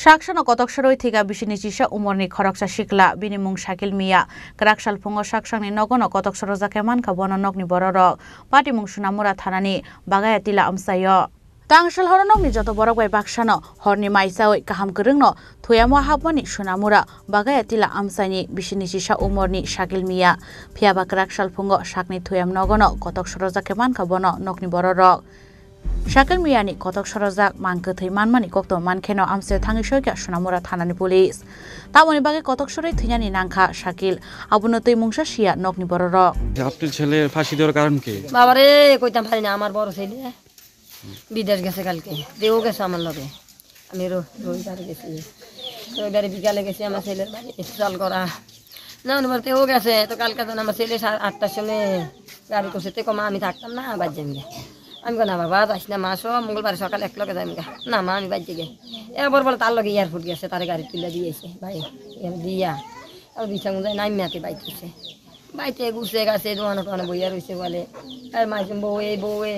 Shaksano kotok sharoi thiga bisini chisha umorni khoroksa shikla binimung Shakil Mia Krakshal Pungo Shakshangni nogono kotok sharoja keman ka bono nokni bororok Patimung Sunamura Thanani Bagaya Tila Amsayo Tangshal horonokni joto borok bai baksano horni maisawai kaham kerengno thuyamo haboni Sunamura Bagaya Tila Amsani bisini chisha umorni Shakil Mia Phiaba Krakshal Pungo Shakni thuyam nogono kotok sharoja keman ka bono nokni bororok Shakil Miyani kotok sarojak mangke thei manmani kokto mankeno amse thangi soika Sunamura thanani police tamoni bage kotok soroi theiani nangkha Shakil abuno tei mungsa sia nokni bororok আপনার ছেলের ফাঁসি দেওয়ার কারণ কি বাবারে কইতাম পারি না আমার বড় ছেলে বিদেশ গেছে কালকে দেও গেছে আমার লগে আমি রবিবারে গেছি রবিবারে বিকালে গেছি আমার ছেলের বাড়ি ইনস্টল করা না অনুবার তেও গেছে তো কালকে তো আমার ছেলে 8টার সময় গাড়ি করছে তে কমা আমি থাকতাম না বাজ যাইগে আমি না বাবা যাইস না মাসো মঙ্গলবার সকালে এক লগে যাইমগা না মা আমি বাজ যাই এবার বলে তার লগে এয়ারপোর্ট গেছে তার গাড়ি তুলে দিয়েছে ভাই দিয়া আর বিছাং যায় নাই মেতে বাইতেছে বাইতে গুছে গেছে দোকানে বইয়া রইছে বলে আর মাইছে বউয়ে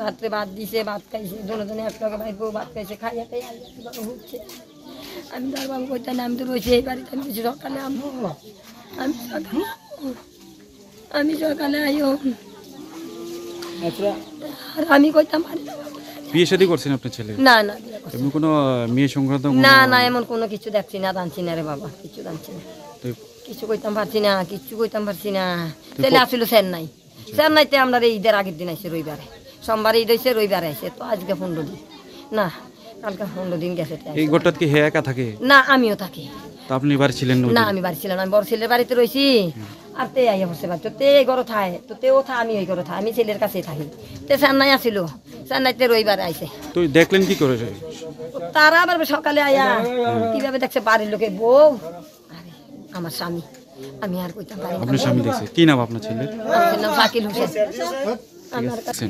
রাত্রে ভাত দিছে ভাত খাইছে দুজনে এক লগে ভাই বউ ভাত খাইছে খাইয়া খাই হচ্ছে আমি তার বাবু কইতে নাম তো রইছে এই বাড়িতে আমি কিছু সকালে আমি সকালে আইও আমি কইতাম বিয়ে শাদী করছেন আপনার ছেলে না না এমন কোনো মেয়ে সংক্রান্ত না এমন কোনো কিছু দেখছি না জানছি না রে বাবা কিছু জানছি না কিছু কইতাম পারছি না ছেলে আসছিল চেন্নাইতে আমরা ঈদের আগের দিন আইছে রবিবারে সোমবারে ঈদ হয়েছে রবিবারে আইছে তো আজকে 15 দিন না কালকে 15 দিন গেছে এই গোটাত কি হে একা থাকে না আমিও থাকি তো আপনি বাড়ি ছিলেন না আমি বাড়ি ছিলাম আমি বড় ছেলের বাড়িতে রইছি আর তে আইয়া বসে বাড়ি তে ঘর থায় তো তেও থা আমি ওই ঘর থা আমি ছেলের কাছেই থাকি তে চেন্নাই আসিল চেন্নাইতে রবিবারে আইছে তো দেখলেন কি করে তারা আবার সকালে আয়া কিভাবে দেখছে বাড়ির লোকে বউ আরে আমার স্বামী আমি আর কইতাম পারি না আপনার স্বামী দেখছে কি নাম আপনার ছেলের আমার নাম শাকিল হোসেন আমার কাছে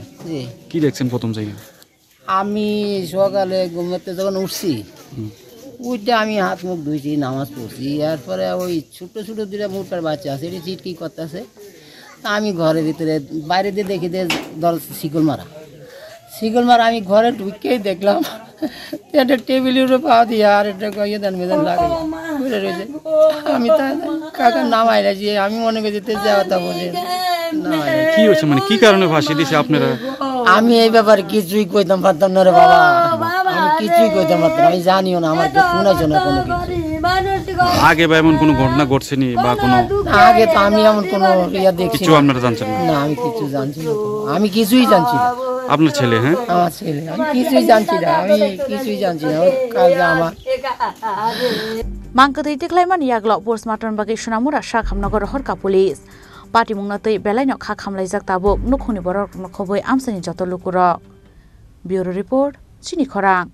কি দেখছেন প্রথম জায়গা আমি সকালে ঘুমাতে যখন উঠছি উঠে আমি হাত মুখ ধুইছি নামাজ পড়ছি এরপরে ওই ছোটো দুটা মোটার বাচ্চা আছে এটি চিটকি করতেছে তা আমি ঘরের ভিতরে বাইরে দিয়ে দেখি যে দল শিকল মারা আমি ঘরে ঢুকেই দেখলাম একটা টেবিলের উপরে পা দিয়ে আর একটা ইয়েদান মেদান লাগে ঘুরে রয়েছে আমি তা কাকা নামাই রাখছি আমি মনে করি যাওয়া বলে কি হচ্ছে মানে কি কারণে ফাঁসি দিয়েছে আপনারা আমি এই ব্যাপারে কিছুই কইতাম পারতাম না রে বাবা আমি কিছুই কইতাম পারতাম আমি জানিও না আমার শোনাইছো না কোনো আগে বা এমন কোনো ঘটনা ঘটছেনি বা কোনো আগে তো আমি এমন কোনো ইয়া দেখছি কিছু আপনারা জানছেন না আমি কিছু জানছি না আমি কিছুই জানছি না আপনার ছেলে হ্যাঁ আমার ছেলে আমি কিছুই জানছি না কাজ আমার Mangkatei tiklaiman yaglo postmortem bagi Sunamura Shakhamnagor horka police Patimungna tei belaino khakhamlaijak tabuk nukhuni borok nokhoboi amsani joto lukurok Bureau report Chini Khorang